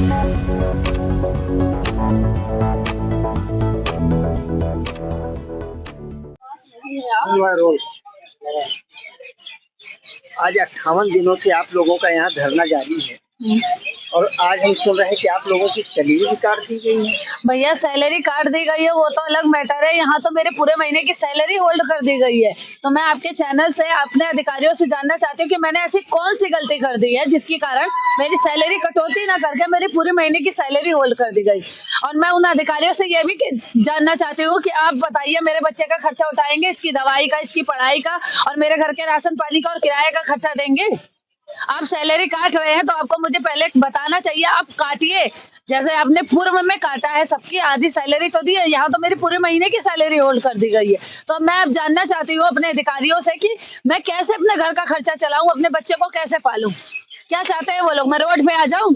आज 58 दिनों से आप लोगों का यहाँ धरना जारी है और आज हम सुन रहे हैं कि आप लोगों की सैलरी भी काट दी गई है। भैया सैलरी काट दी गई है वो तो अलग मैटर है, यहाँ तो मेरे पूरे महीने की सैलरी होल्ड कर दी गई है। तो मैं आपके चैनल से अपने अधिकारियों से जानना चाहती हूँ कि मैंने ऐसी कौन सी गलती कर दी है जिसके कारण मेरी सैलरी कटौती ना करके मेरी पूरे महीने की सैलरी होल्ड कर दी गई। और मैं उन अधिकारियों से ये भी जानना चाहती हूँ कि आप बताइए मेरे बच्चे का खर्चा उठाएंगे, इसकी दवाई का, इसकी पढ़ाई का और मेरे घर के राशन पानी का और किराए का खर्चा देंगे। आप सैलरी काट रहे हैं तो आपको मुझे पहले बताना चाहिए, आप काटिए जैसे आपने पूर्व में काटा है। सबकी आधी सैलरी तो दी है, यहाँ तो मेरी पूरे महीने की सैलरी होल्ड कर दी गई है। तो मैं अब जानना चाहती हूँ अपने अधिकारियों से कि मैं कैसे अपने घर का खर्चा चलाऊं, अपने बच्चे को कैसे पालूं। क्या चाहते हैं वो लोग, मैं रोड पे आ जाऊं?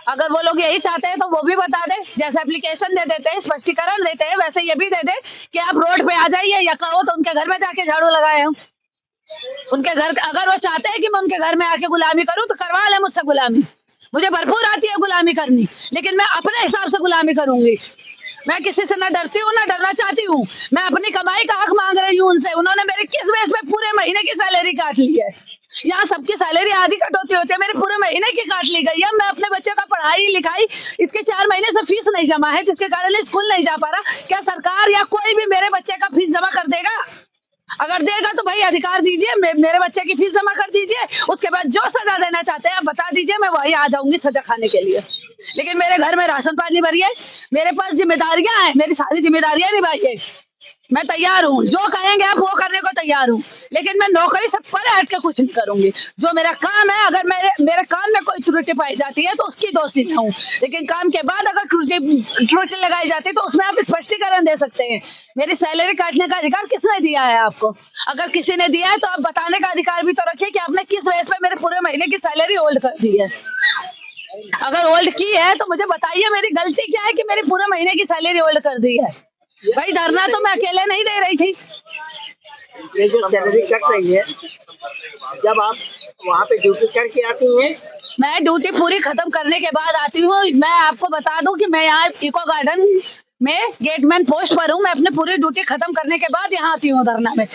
अगर वो लोग यही चाहते हैं तो वो भी बता दे, जैसे एप्लीकेशन दे देते हैं, स्पष्टीकरण देते हैं, वैसे ये भी दे दे कि आप रोड पे आ जाइए, या कहो तो उनके घर में जाके झाड़ू लगाए हूँ। उनके घर, अगर वो चाहते हैं कि मैं उनके घर में आके गुलामी करूं तो करवा ले मुझसे गुलामी। मुझे भरपूर आती है गुलामी करनी, लेकिन मैं अपने हिसाब से गुलामी करूंगी। मैं किसी से ना डरती हूँ ना डरना चाहती हूँ। मैं अपनी कमाई का हक मांग रही हूँ उनसे। उन्होंने मेरे किस बेस पे पूरे महीने की सैलरी काट ली है? यहाँ सबकी सैलरी आधी कटौती होती है, मेरे पूरे महीने की काट ली गई है। मैं अपने बच्चे का पढ़ाई लिखाई, इसके 4 महीने से फीस नहीं जमा है, जिसके कारण स्कूल नहीं जा पा रहा। क्या सरकार या कोई भी मेरे बच्चे का फीस जमा कर देगा? अगर देगा तो भाई अधिकार दीजिए, मेरे बच्चे की फीस जमा कर दीजिए। उसके बाद जो सजा देना चाहते हैं आप बता दीजिए, मैं वही आ जाऊंगी सजा खाने के लिए। लेकिन मेरे घर में राशन पानी भरिए, मेरे पास जिम्मेदारियां हैं, मेरी सारी जिम्मेदारियां निभाइए। मैं तैयार हूँ, जो कहेंगे आप वो करने को तैयार हूँ, लेकिन मैं नौकरी से परे हट के कुछ नहीं करूंगी। जो मेरा काम है, अगर मेरे काम में कोई त्रुटि पाई जाती है तो उसकी दोषी मैं हूँ, लेकिन काम के बाद अगर त्रुटि लगाई जाती है तो उसमें आप स्पष्टीकरण दे सकते हैं। मेरी सैलरी काटने का अधिकार किसने दिया है आपको? अगर किसी ने दिया है तो आप बताने का अधिकार भी तो रखिए कि आपने किस वजह से मेरे पूरे महीने की सैलरी होल्ड कर दी है। अगर होल्ड की है तो मुझे बताइए मेरी गलती क्या है कि मेरे पूरे महीने की सैलरी होल्ड कर दी है। भाई डरना तो मैं अकेले नहीं दे रही थी। ये जो सैलरी कट रही है, जब आप वहाँ पे ड्यूटी करके आती हैं? मैं ड्यूटी पूरी खत्म करने के बाद आती हूँ। मैं आपको बता दूं कि मैं यहाँ इको गार्डन में गेटमैन पोस्ट पर हूँ। मैं अपने पूरी ड्यूटी खत्म करने के बाद यहाँ आती हूँ धरना में।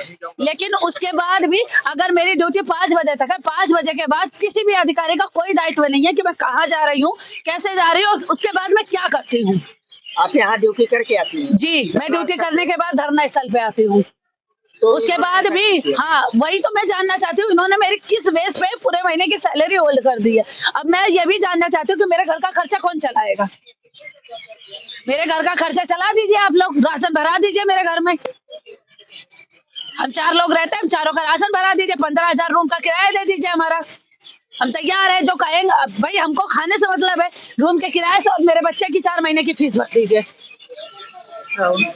लेकिन उसके बाद भी अगर मेरी ड्यूटी 5 बजे तक है, 5 बजे के बाद किसी भी अधिकारी का कोई दायित्व नहीं है कि मैं कहाँ जा रही हूँ, कैसे जा रही हूँ और उसके बाद मैं क्या करती हूँ। आप यहाँ ड्यूटी करके आती हैं? जी, मैं ड्यूटी करने के बाद धरना स्थल पे आती हूँ। तो उसके बाद भी हाँ, वही तो मैं जानना चाहती हूँ, इन्होंने मेरी किस बेस पे पूरे महीने की सैलरी होल्ड कर दी है। अब मैं ये भी जानना चाहती हूँ कि मेरे घर का खर्चा कौन चलाएगा? मेरे घर का खर्चा चला दीजिए आप लोग, राशन भरा दीजिए मेरे घर में। हम 4 लोग रहते हैं, हम चारों का राशन भरा दीजिए, 15,000 रूम का किराया दे दीजिए हमारा। हम तैयार है, जो कहेंगे भाई हमको खाने से मतलब है, रूम के किराए से और मेरे बच्चे की 4 महीने की फीस भर दीजिए।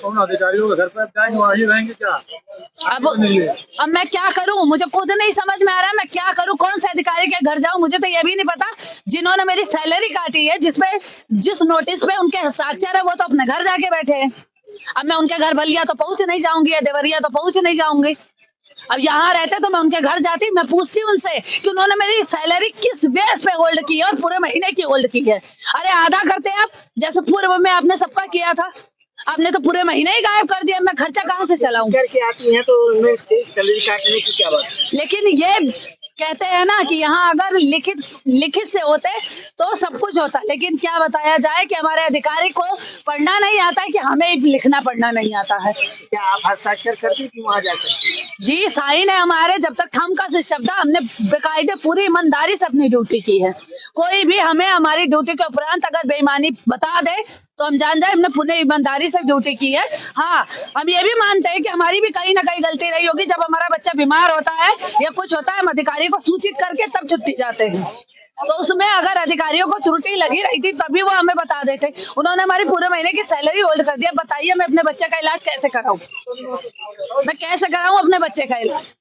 उन अधिकारियों के घर पर जाएंगे, वहीं रहेंगे क्या? अब मैं क्या करूं? मुझे खुद नहीं समझ में आ रहा मैं क्या करूं, कौन से अधिकारी के घर जाऊं? मुझे तो ये भी नहीं पता। जिन्होंने मेरी सैलरी काटी है, जिस नोटिस पे उनके हस्ताक्षर है, वो तो अपने घर जाके बैठे हैं। अब मैं उनके घर बलिया तो पहुंच नहीं जाऊंगी या देवरिया तो पहुंच नहीं जाऊंगी। अब यहाँ रहते तो मैं उनके घर जाती, मैं पूछती उनसे कि उन्होंने मेरी सैलरी किस बेस पे होल्ड की है और पूरे महीने की होल्ड की है। अरे आधा करते आप, जैसे पूर्व में आपने सबका किया था, आपने तो पूरे महीने ही गायब कर दिया। मैं खर्चा कहाँ से चलाऊं? करके आती हैं तो उनमें सैलरी काटने की क्या बात? लेकिन ये कहते हैं ना कि यहाँ अगर लिखित से होते तो सब कुछ होता, लेकिन क्या बताया जाए कि हमारे अधिकारी को पढ़ना नहीं आता है कि हमें लिखना पढ़ना नहीं आता है। क्या आप हस्ताक्षर करती थी वहाँ जाकर? जी, साइन है हमारे। जब तक थंब का सिस्टम था, हमने बेकायदे पूरी ईमानदारी से अपनी ड्यूटी की है। कोई भी हमें हमारी ड्यूटी के उपरांत अगर बेईमानी बता दे तो हम जान जाए हमने पूरी ईमानदारी से ड्यूटी की है। हाँ, हम ये भी मानते हैं कि हमारी भी कहीं ना कहीं गलती रही होगी। जब हमारा बच्चा बीमार होता है या कुछ होता है, हम अधिकारी को सूचित करके तब छुट्टी जाते हैं। तो उसमें अगर अधिकारियों को त्रुटि लगी रही थी तभी वो हमें बता देते। उन्होंने हमारी पूरे महीने की सैलरी होल्ड कर दिया। बताइए मैं अपने बच्चे का इलाज कैसे कराऊं? मैं कैसे कराऊं अपने बच्चे का इलाज?